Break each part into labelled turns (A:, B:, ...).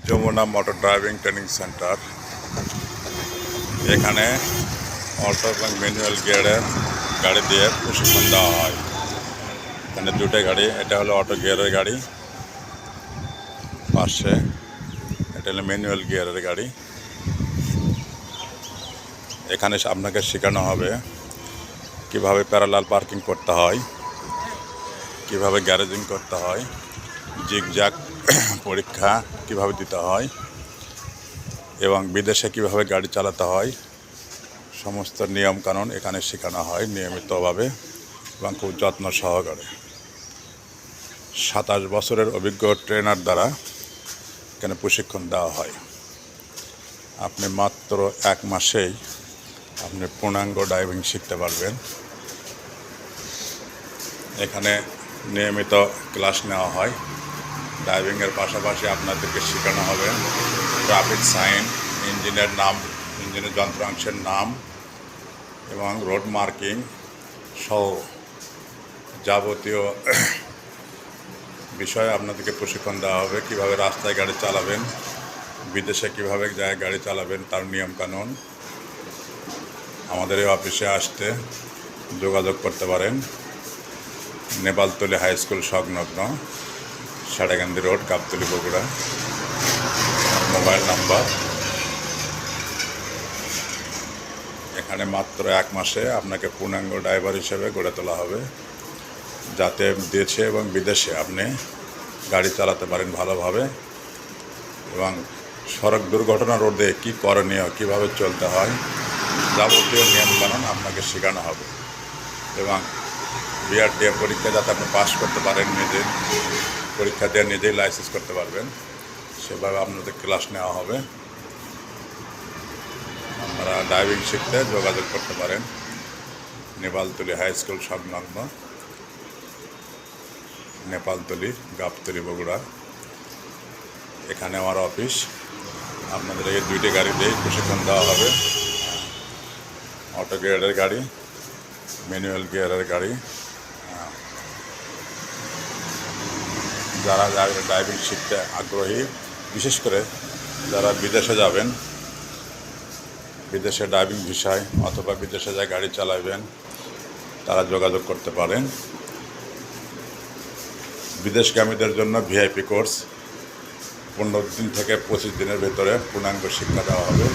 A: Jamuna motor driving training centre. এখানে auto এবং manual গিয়ারের গাড়ি দিয়ে প্রশিক্ষণ দেওয়া হয়। এখানে দুটো গাড়ি, এটা হলো অটো গিয়ারের গাড়ি, পাশে এটা হলো ম্যানুয়াল গিয়ারের গাড়ি। এখানে আপনাকে শেখানো হবে কিভাবে প্যারালাল পার্কিং করতে হয়, কিভাবে গ্যারেজিং করতে হয়, জিগজ্যাগ পরীক্ষা কিভাবে দিতে হয় এবং বিদেশে কিভাবে গাড়ি চালাতে হয়, সমস্ত নিয়মকানুন এখানে শেখানো হয় নিয়মিতভাবে এবং খুব যত্ন সহকারে। 27 বছরের অভিজ্ঞ ট্রেনার দ্বারা এখানে প্রশিক্ষণ দেওয়া হয়। আপনি মাত্র 1 মাসেই আপনি পূর্ণাঙ্গ ড্রাইভিং শিখতে পারবেন। এখানে নিয়মিত ক্লাস নেওয়া হয়। ড্রাইভিংয়ের পাশাপাশি আপনাদেরকে শেখানো হবে ট্রাফিক সাইন, ইঞ্জিনের নাম, ইঞ্জিনের যন্ত্রাংশের নাম এবং রোড মার্কিং সহ যাবতীয় বিষয়ে আপনাদেরকে প্রশিক্ষণ দেওয়া হবে। কীভাবে রাস্তায় গাড়ি চালাবেন, বিদেশে কীভাবে গাড়ি চালাবেন তার নিয়মকানুন। আমাদের এই অফিসে আসতে যোগাযোগ করতে পারেন। নেপালতলী হাই স্কুল সংলগ্ন, Sarekandi road, Gabtali, Bogura. Mobile number. এখানে মাত্র 1 মাসে আপনাকে পূর্ণাঙ্গ ড্রাইভার হিসেবে গড়ে তোলা হবে, যাতে দেশে এবং বিদেশে আপনি গাড়ি চালাতে পারেন ভালোভাবে এবং সড়ক দুর্ঘটনা রোধে কী করণীয়, কীভাবে চলতে হয়, যাবতীয় নিয়মকানুন আপনাকে শেখানো হবে এবং বিআরটিএ পরীক্ষা যাতে আপনি পাস করতে পারেন, নিজে পরীক্ষা দিয়ে নিজেই লাইসেন্স করতে পারবেন, সেভাবে আপনাদের ক্লাস নেওয়া হবে। আপনারা ড্রাইভিং শিখতে যোগাযোগ করতে পারেন নেপালতলী হাই স্কুল সংলগ্ন, নেপালতলী, গাবতলী, বগুড়া। এখানে আমার অফিস। আপনাদের এই 2টি গাড়ি দিয়েই প্রশিক্ষণ দেওয়া হবে। অটো গিয়ারের গাড়ি, ম্যানুয়াল গিয়ারের গাড়ি। যারা ড্রাইভিং শিখতে আগ্রহী, বিশেষ করে যারা বিদেশে যাবেন, বিদেশে ড্রাইভিং ভিসায় অথবা বিদেশে যায় গাড়ি চালাবেন, তারা যোগাযোগ করতে পারেন। বিদেশগামীদের জন্য ভিআইপি কোর্স 15 দিন থেকে 25 দিনের ভেতরে পূর্ণাঙ্গ শিক্ষা দেওয়া হবে।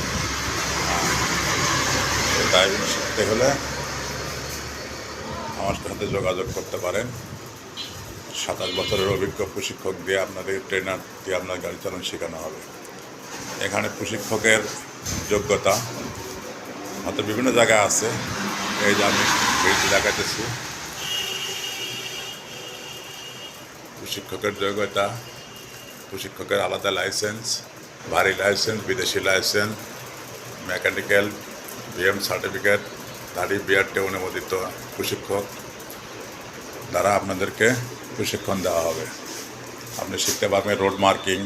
A: ড্রাইভিং শিখতে হলে আমার সাথে যোগাযোগ করতে পারেন। 27 বছরের অভিজ্ঞ প্রশিক্ষক দিয়ে, আপনাদের ট্রেনার দিয়ে আপনার গাড়ি চালানো শেখানো হবে। এখানে প্রশিক্ষকের যোগ্যতা হয়তো বিভিন্ন জায়গায় আছে, এই যে আমি ভিডিও দেখাতেছি। প্রশিক্ষকের যোগ্যতা, প্রশিক্ষকের আলাদা লাইসেন্স, ভারী লাইসেন্স, বিদেশি লাইসেন্স, মেকানিক্যাল, বিএম সার্টিফিকেট, গাড়ি বিআরটিএ অনুমোদিত প্রশিক্ষক দ্বারা আপনাদেরকে প্রশিক্ষণ দেওয়া হবে। আপনি শিখতে পারবেন রোড মার্কিং,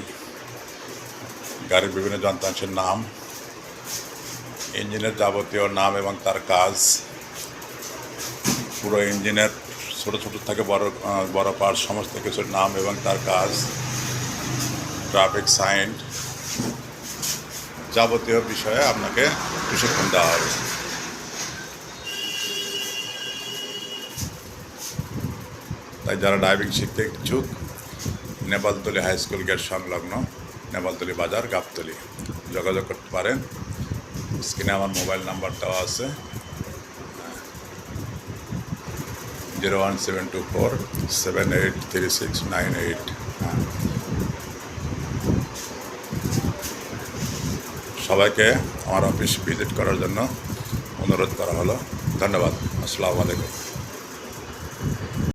A: গাড়ির বিভিন্ন যন্ত্রাংশের নাম, ইঞ্জিনের যাবতীয় নাম এবং তার কাজ, পুরো ইঞ্জিনের ছোটো ছোটো থেকে বড় পার্ট সমস্ত কিছুর নাম এবং তার কাজ, ট্রাফিক সাইন, যাবতীয় বিষয়ে আপনাকে প্রশিক্ষণ দেওয়া হবে। তাই যারা ড্রাইভিং শিখতে ইচ্ছুক, নেপালতলী হাই স্কুল গেট সংলগ্ন, নেপালতলী বাজার, গাবতলী যোগাযোগ করতে পারেন। স্ক্রিনে আমার মোবাইল নাম্বার দেওয়া আছে, 01724783698। সবাইকে আমার অফিস ভিজিট করার জন্য অনুরোধ করা হলো। ধন্যবাদ। আসসালামু আলাইকুম।